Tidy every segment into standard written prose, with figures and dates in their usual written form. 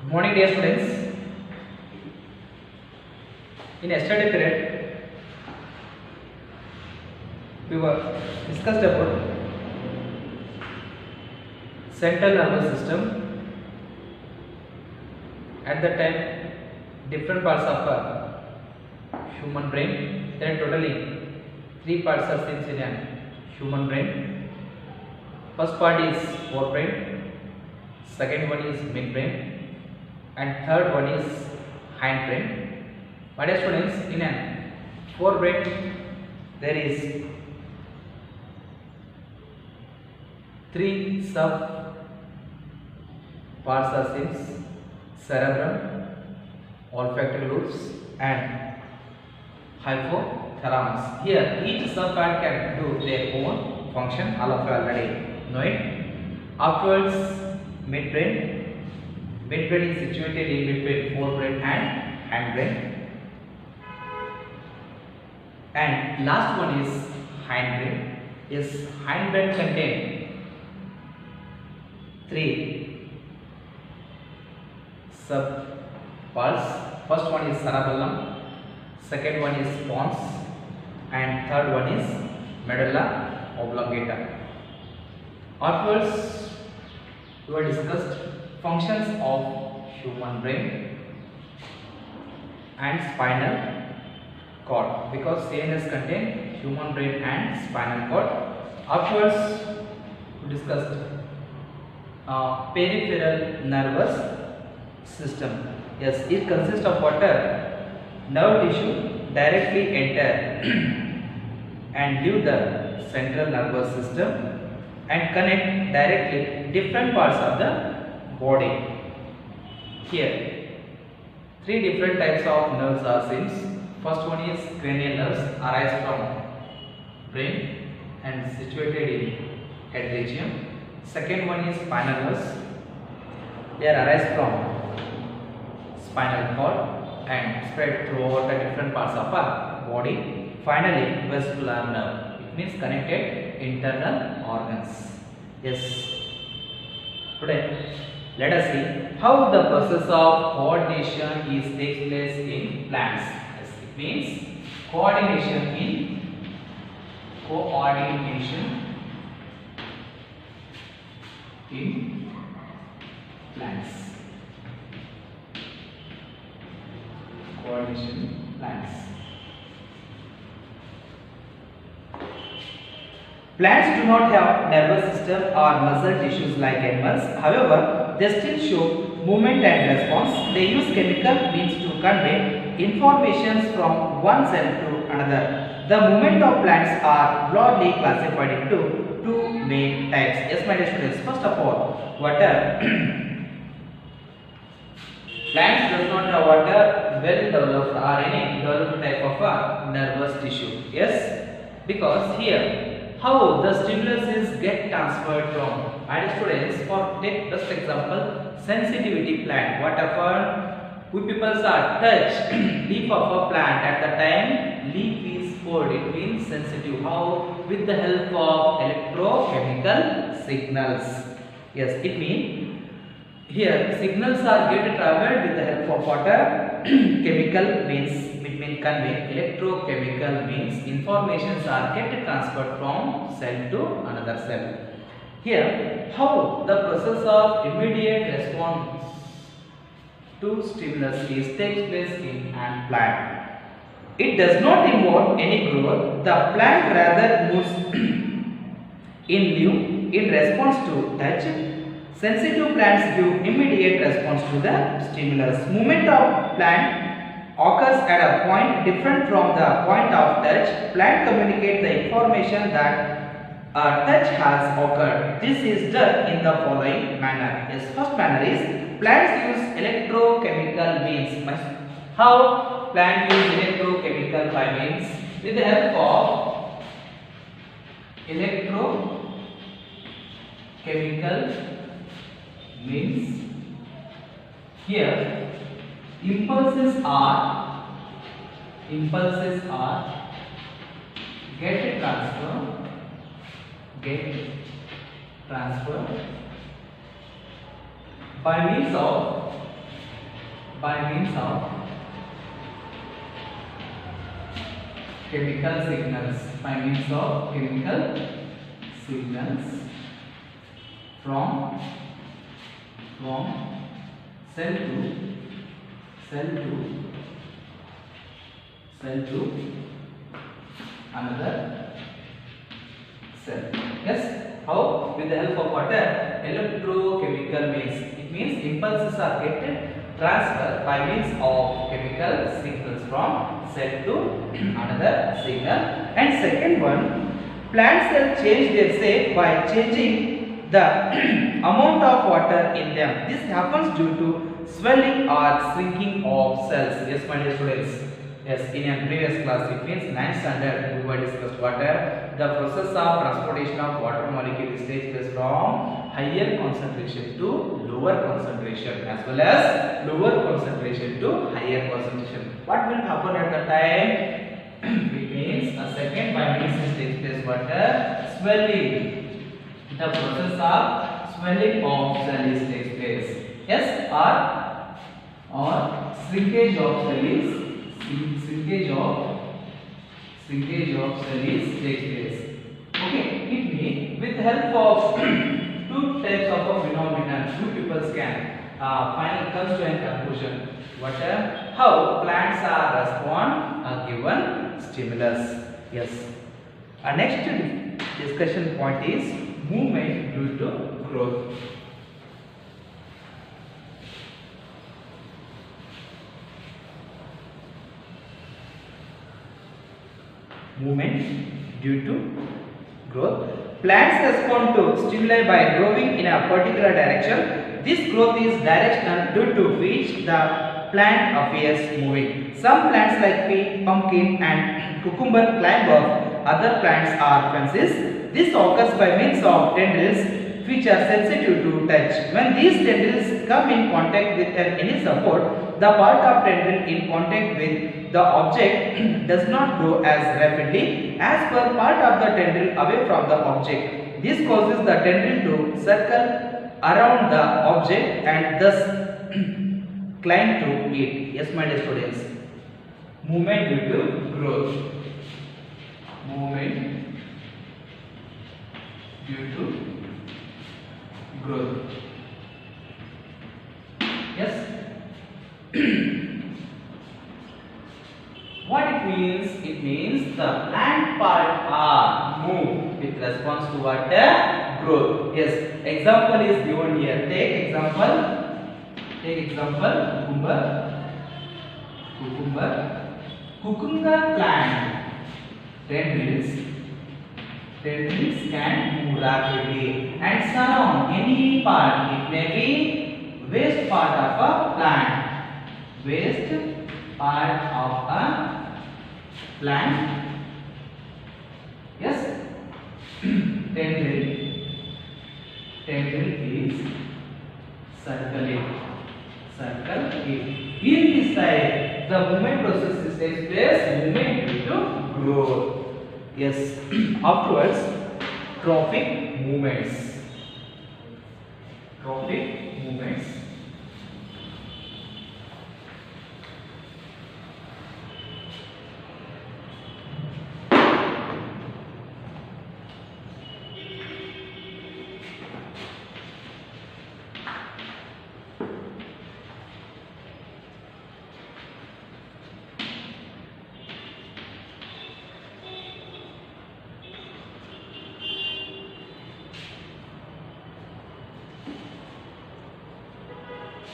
Good morning, dear students. In yesterday period, we were discussed about central nervous system. At that time, different parts of human brain. There are totally three parts are seen in a human brain. First part is forebrain, second one is midbrain, and third one is hindbrain. My dear students, in a forebrain there is three sub parts are seen: cerebrum, olfactory lobes, and hypothalamus. Here, each sub part can do their own function. All of you already know it. Afterwards, midbrain. Midbrain is situated in between forebrain and hindbrain. And last one is hindbrain. Yes, hindbrain contain three sub parts. First one is cerebellum, second one is pons, and third one is medulla oblongata. Afterwards, we have discussed functions of human brain and spinal cord, because CNS contain human brain and spinal cord. Afterwards, we discussed peripheral nervous system. Yes, it consists of water, nerve tissue directly enter and leave the central nervous system and connect directly different parts of the body. Here, three different types of nerves are seen. First one is cranial nerves, arise from brain and situated in head region. Second one is spinal nerves. They are arise from spinal cord and spread throughout the different parts of our body. Finally, vestibular nerve. It means connected internal organs. Yes. Today, let us see how the process of coordination takes place in plants. Yes, it means coordination in plants. Coordination in plants. Plants do not have nervous system or muscle tissues like animals. However, they still show movement and response. They use chemical means to convey information from one cell to another. The movement of plants are broadly classified into two main types. Yes, my dear students. First of all, water. Plants does not have water well developed or any developed type of nervous tissue. Yes, because here how the stimulus is get transferred from. My dear students, for take just example, sensitivity plant. What happen? We people are touch leaf of a plant at the time leaf is poured. It means sensitive. How? With the help of electrochemical signals. Yes, it means here signals are get traveled with the help of water. Chemical means convey, electrochemical means informations are get transferred from cell to another cell. Here, how the process of immediate response to stimulus takes place in an plant. It does not involve any growth. The plant rather moves in lieu in response to touch. Sensitive plants give immediate response to the stimulus. Movement of plant occurs at a point different from the point of touch. Plant communicate the information that a touch has occurred. This is done in the following manner. Yes, first manner is plants use electrochemical means. How plant use electrochemical by means? With the help of electrochemical means. Here impulses are get transfer by means of by means of chemical signals, by means of chemical signals from cell to another cell. Yes. How? With the help of water, electrochemical means. It means impulses are get transferred by means of chemical signals from cell to another signal. And second one, plant cells change their shape by changing the amount of water in them. This happens due to swelling or shrinking of cells. Yes, my dear students. Yes, in a previous class, it means 9th standard, we were discussed water. The process of transportation of water molecules takes place from higher concentration to lower concentration, as well as lower concentration to higher concentration. What will happen at the time? It means a second by means takes place water swelling. The process of swelling of cell takes place. Yes, or shrinkage of cell is shrinkage of cell is takes place. Okay, it means with help of two types of a phenomenon, two people can finally comes to a conclusion. What how plants are respond a given stimulus. Yes. Our next discussion point is movement due to growth. Movement due to growth. Plants respond to stimuli by growing in a particular direction. This growth is directional due to which the plant appears moving. Some plants like pea, pumpkin and cucumber climb up other plants or fences. This occurs by means of tendrils which are sensitive to touch. When these tendrils come in contact with any support, the part of tendril in contact with the object does not grow as rapidly as per part of the tendril away from the object. This causes the tendril to circle around the object and thus climb to it. Yes, my dear students. Movement due to growth. Movement due to growth. Yes. What it means? It means the plant part are moved with response to what the growth. Yes. Example is given here. Take example. Cucumber plant. Tendrils can move rapidly and surround any part. It may be waste part of a plant. Waste part of a plant. Yes. Tendril is circle. In this type, the movement process takes place. Movement due to growth. Yes. Afterwards, trophic movements.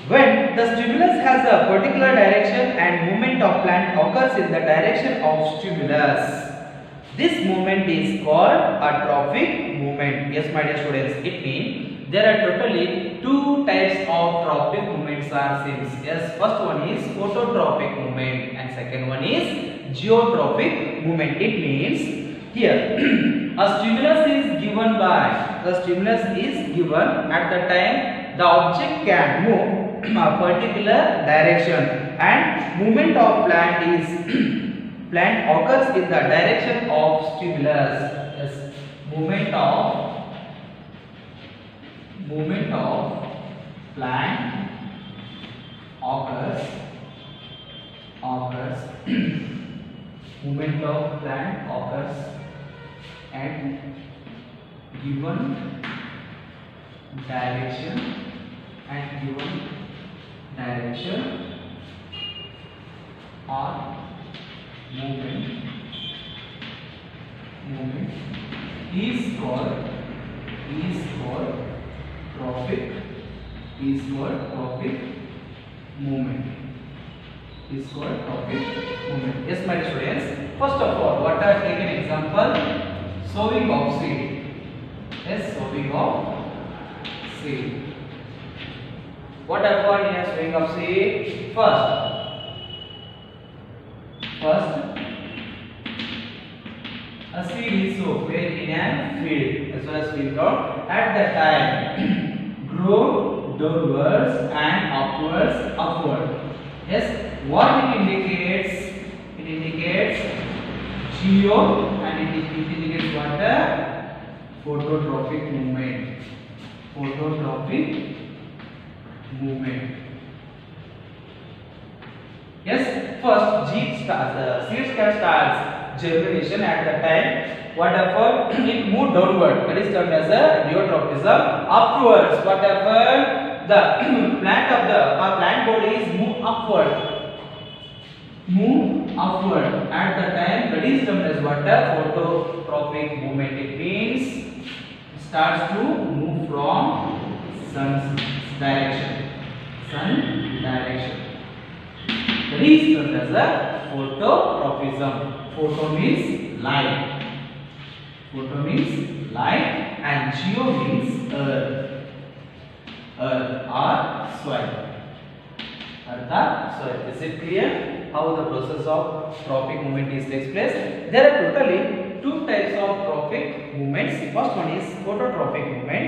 When the stimulus has a particular direction and movement of plant occurs in the direction of stimulus, this movement is called a trophic movement. Yes, my dear students, it means there are totally two types of trophic movements are seen. Yes, first one is phototropic movement and second one is geotropic movement. It means here a stimulus is given at the time the object can move a particular direction and movement of plant occurs in the direction of stimulus. Yes, movement of plant occurs movement of plant occurs at given direction or movement is called trophic movement. Yes, my dear students. First of all, what are take an example? Sowing of seed. Yes, sowing of seed. What happened here? Sowing of seed. First, a seed is sown in a field as well as field ground. At that time, grow downwards and upward. Yes, what it indicates? It indicates geo and it indicates what? Phototrophic movement. Yes, first seed starts germination at the time. What happened? It moved downward. That is termed as a neotrophism. Upwards, what happened? The plant body is moved upward. At the time. That is termed as what? Phototrophic movement. It means starts to move from sun's direction. That is termed as a phototrophism. Photo means light. And geo means earth or soil. Is it clear how the process of trophic movement takes place? There are totally two types of trophic movements. First one is phototrophic movement.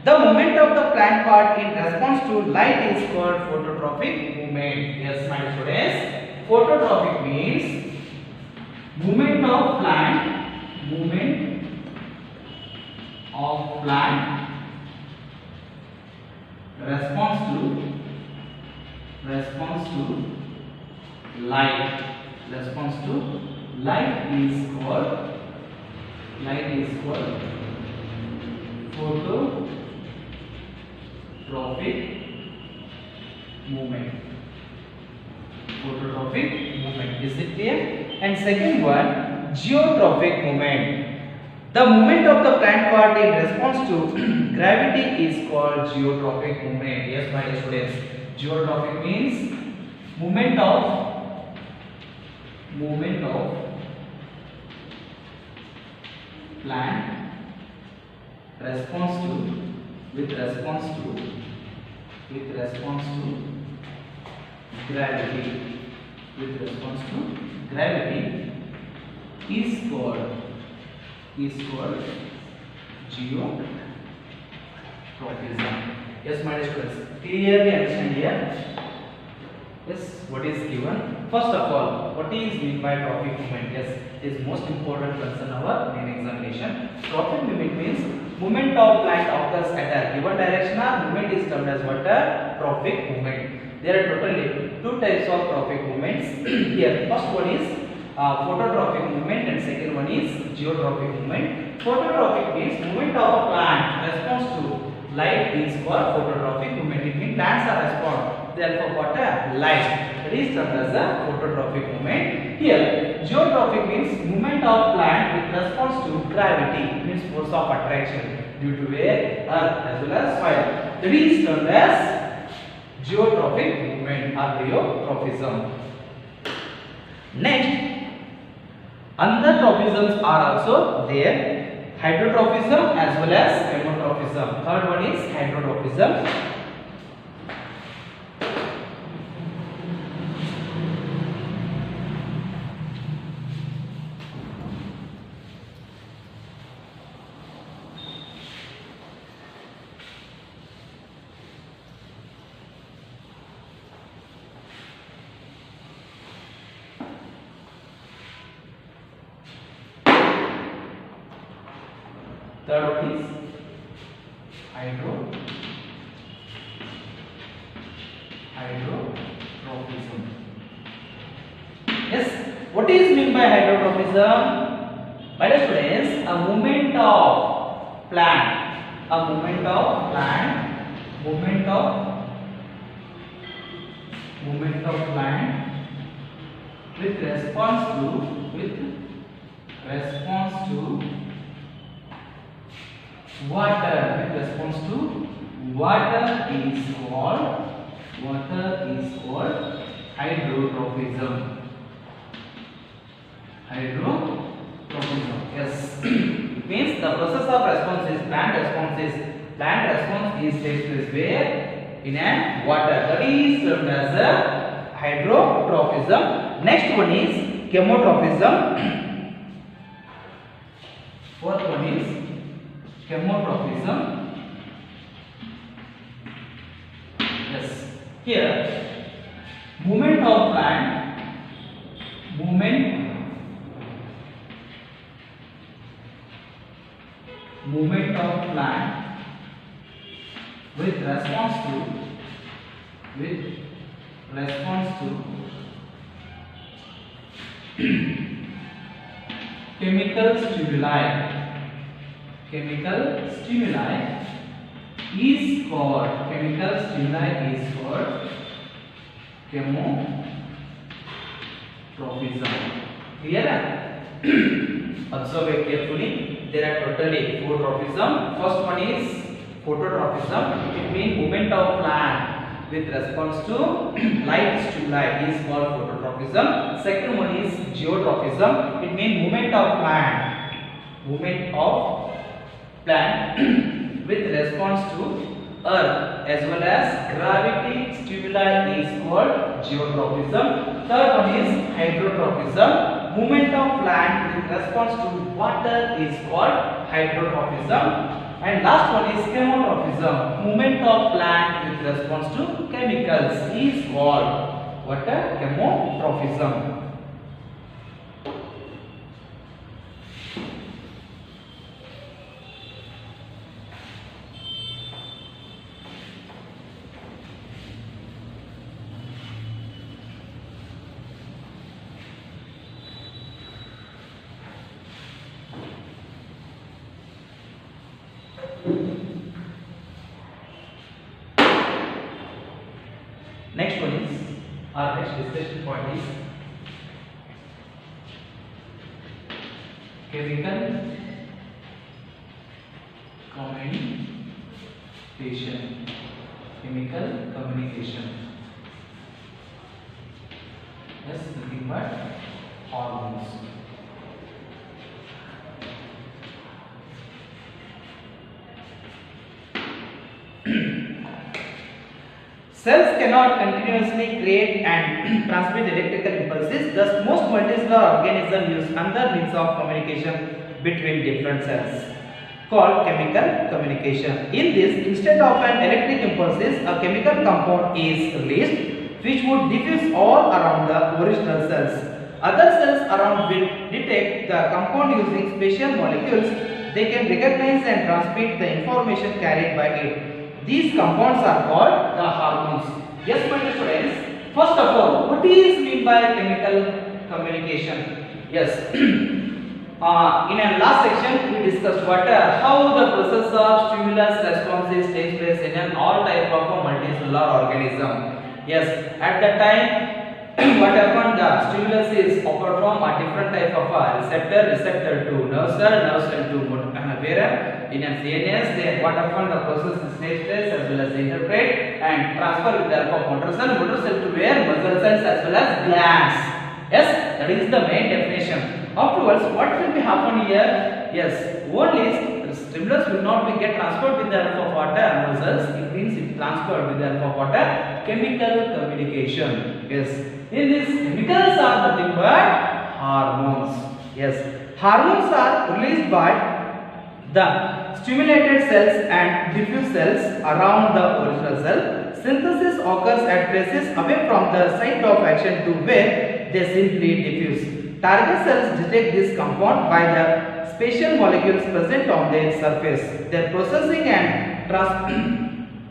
The movement of the plant part in response to light is called phototrophic movement. Yes, my students. Phototrophic means movement of plant response to light. Light is called phototrophic movement. Is it clear? And second one, geotrophic movement. The movement of the plant part in response to gravity is called geotrophic movement. Yes, my dear students. Geotrophic means movement of plant with response to gravity is called geotrophism. Yes, my dear students, clearly understand here. Yes, what is given? First of all, what is meant by trophic movement? Yes, is most important concern our main examination. Trophic movement means movement of plant occurs at a given direction. Movement is termed as what? Trophic movement. There are totally two types of trophic movements. Here, first one is phototrophic movement and second one is geotrophic movement. Phototrophic means movement of a plant response to light is called phototrophic movement. It means plants are respond therefore what? Light. That is termed as a phototrophic movement. Here, geotrophic means movement of plant with response to gravity, means force of attraction due to air, earth as well as soil. That is termed as geotrophic movement or geotrophism. Next, another trophisms are also there, hydrotrophism as well as chemotrophism. Third one is hydrotrophism. Third one is hydrotrophism. hydrotrophism. Yes, what is mean by hydrotrophism? My dear students, a movement of plant, movement of plant with response to water, is called hydrotrophism. Yes. It means the process of response is plant response is takes place where in a water, that is termed as a hydrotrophism. Next one is chemotrophism. Fourth one is chemotrophism. Yes. Here, movement of plant with response to chemical stimuli is called chemotrophism. Clear? Observe it carefully. There are totally 4 trophism. First one is phototrophism. It means movement of plant with response to light stimuli is called phototrophism. Second one is geotrophism. It means movement of plant with response to earth as well as gravity stimuli is called geotrophism. Third one is hydrotrophism. Movement of plant with response to water is called hydrotrophism. And last one is chemotrophism. Movement of plant with response to chemicals is called what? Chemotrophism. Next one is, our next discussion point is chemical communication. Yes, nothing but hormones. Cells cannot continuously create and transmit electrical impulses. Thus, most multicellular organisms use another means of communication between different cells, called chemical communication. In this, instead of an electric impulses, a chemical compound is released, which would diffuse all around the original cells. Other cells around will detect the compound using special molecules. They can recognize and transmit the information carried by it. These compounds are called the hormones. Yes, my dear students. First of all, what is mean by chemical communication? Yes. In our last section, we discussed how the process of stimulus responses takes place in an all type of a multicellular organism. Yes, at that time, what happened? The stimulus is offered from a different type of a receptor to nerve cell to where in a CNS, then what happened? The process takes place as well as interpret and transfer with the help of motor cell to where muscle cells as well as glands. Yes, that is the main definition. Afterwards, what will be happen here? Yes, only stimulus will not be get transferred with the help of water muscles. It means it transferred with the help of water chemical communication. Yes, in this chemicals are nothing but hormones. Yes, hormones are released by the stimulated cells and diffuse cells around the original cell. Synthesis occurs at places away from the site of action to where they simply diffuse. Target cells detect this compound by the special molecules present on their surface. Their processing and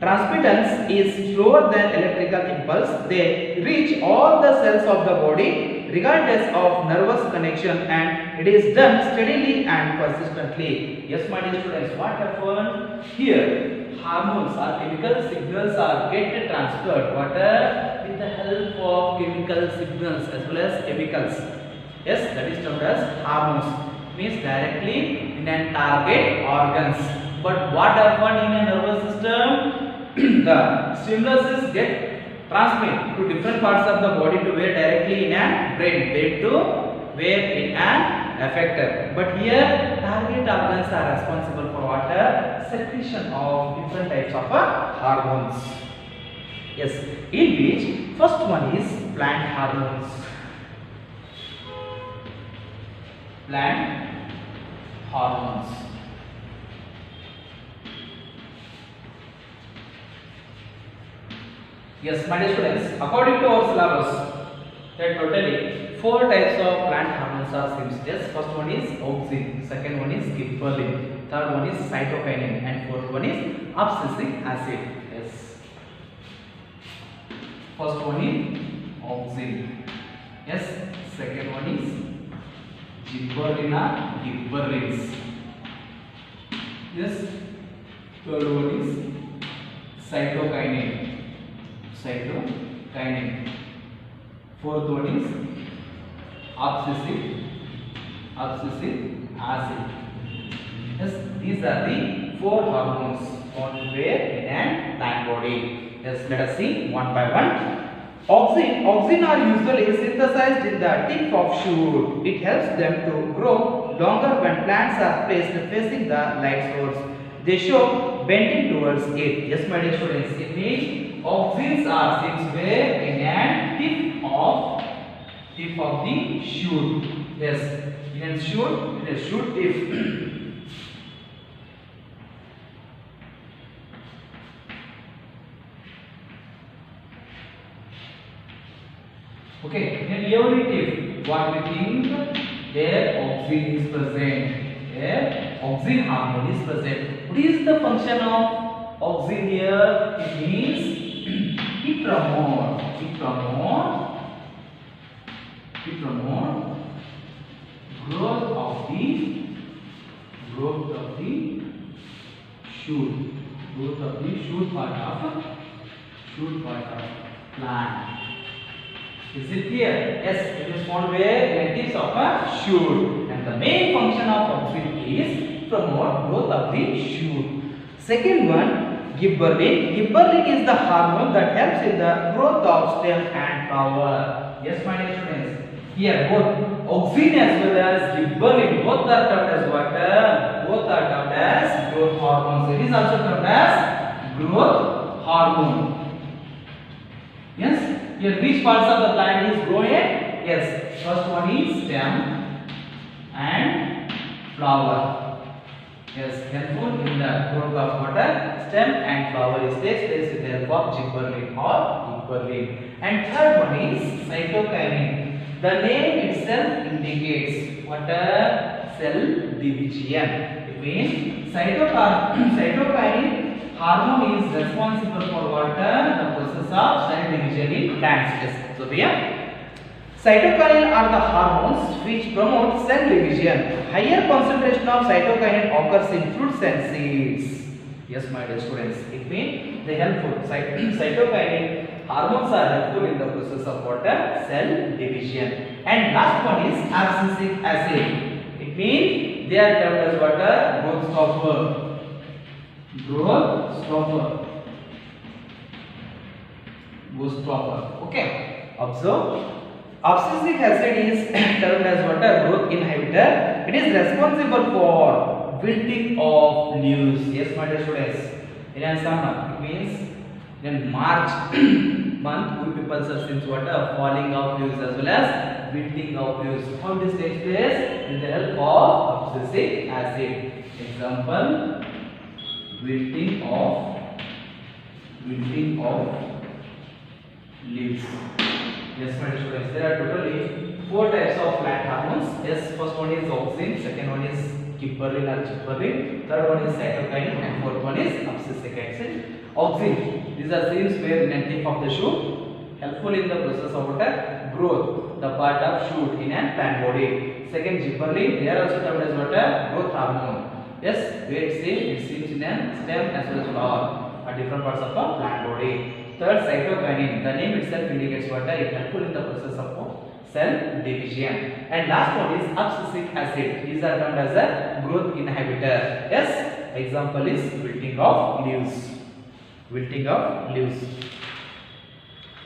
transmittance is slower than electrical impulse. They reach all the cells of the body regardless of nervous connection, and it is done steadily and persistently. Yes, my dear students, what happened here? Hormones or chemical signals are get transferred with the help of chemical signals as well as chemicals. Yes, that is termed as hormones. Means directly in a target organs. But what happened in a nervous system? The stimulus get transmitted to different parts of the body to where directly in a brain, to where in an effector. But here target organs are responsible for what? Secretion of different types of hormones. Yes, in which first one is plant hormones. Plant hormones. Yes, my dear students, according to our syllabus, there are totally 4 types of plant hormones are seen. Yes, first one is auxin, second one is gibberellin, third one is cytokinin, and fourth one is abscisic acid. Yes, first one is auxin. Yes, second one is gibberellin or gibberellins. Yes, third one is cytokinin. Fourth one is abscisic acid. Yes, these are the 4 hormones found where in a plant body. Yes, let us see one by one. Auxin are usually synthesized in the tip of shoot. It helps them to grow longer when plants are placed facing the light source. They show bending towards it. Yes, my dear students, it means auxins are seen where in a tip of the shoot. Yes, in a shoot tip. Okay, in every tip, what we think, there auxin is present. There auxin hormone is present. What is the function of auxin here? It means it promote growth of the shoot part of plant. Is it clear? Yes, it is found where in tips of a shoot, and the main function of auxin is promote growth of the shoot. Second one, gibberellin. Gibberellin is the hormone that helps in the growth of stem and flower. Yes, my dear students. Here both auxin as well as gibberellin both are termed as what? Both are termed as growth hormones. It is also termed as growth hormone. Yes. Here which parts of the plant is growing? Yes. First one is stem and flower. Yes, helpful in the growth of water. Stem and flower is takes place with the help of gibberellin or gibberellin. And third one is cytokinin. The name itself indicates what? Cell division. It means cytokinin hormone is responsible for what? The process of cell division in plants. So here, cytokinin are the hormones which promote cell division. Higher concentration of cytokinin occurs in fruits and seeds. Yes, my dear students, it means they helpful. Cytokinin hormones are helpful in the process of what? Cell division. And last one is abscisic acid. It means they are termed as what? Growth stopper. Okay. Observe. Abscisic acid is termed as what? Growth inhibitor. It is responsible for wilting of leaves. Yes, my dear students. In summer, it means in March month, we people since what? Falling of leaves as well as wilting of leaves. How this takes place? With the help of abscisic acid. Example: wilting of leaves. Yes, my dear students, there are totally 4 types of plant hormones. Yes, first one is auxin, second one is gibberellin or gibberellin. Third one is cytokinin, and fourth one is abscisic acid. Auxin, these are seeds where in the tip of the shoot, helpful in the process of water growth, the part of shoot in a plant body. Second, gibberellin, they are also termed as water growth hormone. Yes, where it seems in a stem as well as flower or different parts of a plant body. Third, cytokinin, the name itself indicates water, it helpful in the process of cell division. And last one is abscisic acid. These are termed as a growth inhibitor. Yes, example is wilting of leaves. Wilting of leaves.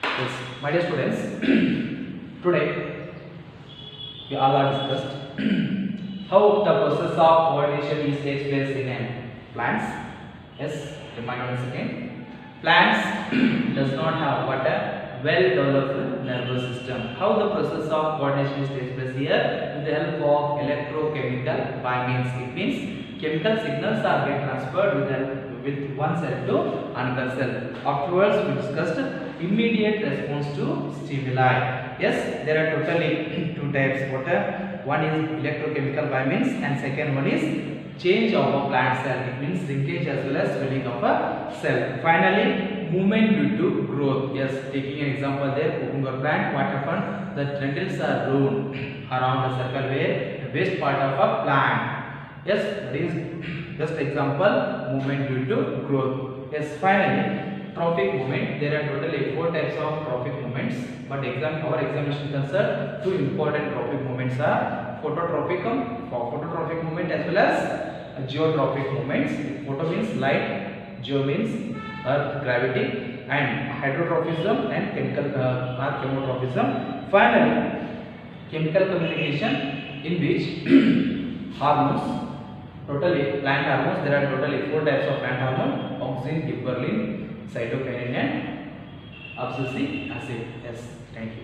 Yes, my dear students, today we all are discussed how the process of pollination is takes place in plants. Yes, remind once again. Plants does not have what a well-developed nervous system. How the process of coordination is takes place here with the help of electrochemical bindings. It means chemical signals are get transferred with one cell to another cell. Afterwards, we discussed immediate response to stimuli. Yes, there are totally two types. One is electrochemical bindings, and second one is change of a plant cell. It means shrinkage as well as swelling of a cell. Finally, movement due to growth. Yes, taking an example there, cucumber plant, what happened? The tendrils are grown around the circle where the waste part of a plant. Yes, that is just example, movement due to growth. Yes, finally, trophic movement. There are totally 4 types of trophic movements, but our examination concerned 2 important trophic movements are phototrophic movement as well as geotrophic movements. Photo means light, geo means earth gravity, and hydrotrophism and chemotrophism. Finally, chemical communication, in which hormones, totally plant hormones, there are totally 4 types of plant hormone: auxin, gibberellin, cytokinin and abscisic acid. Yes, thank you.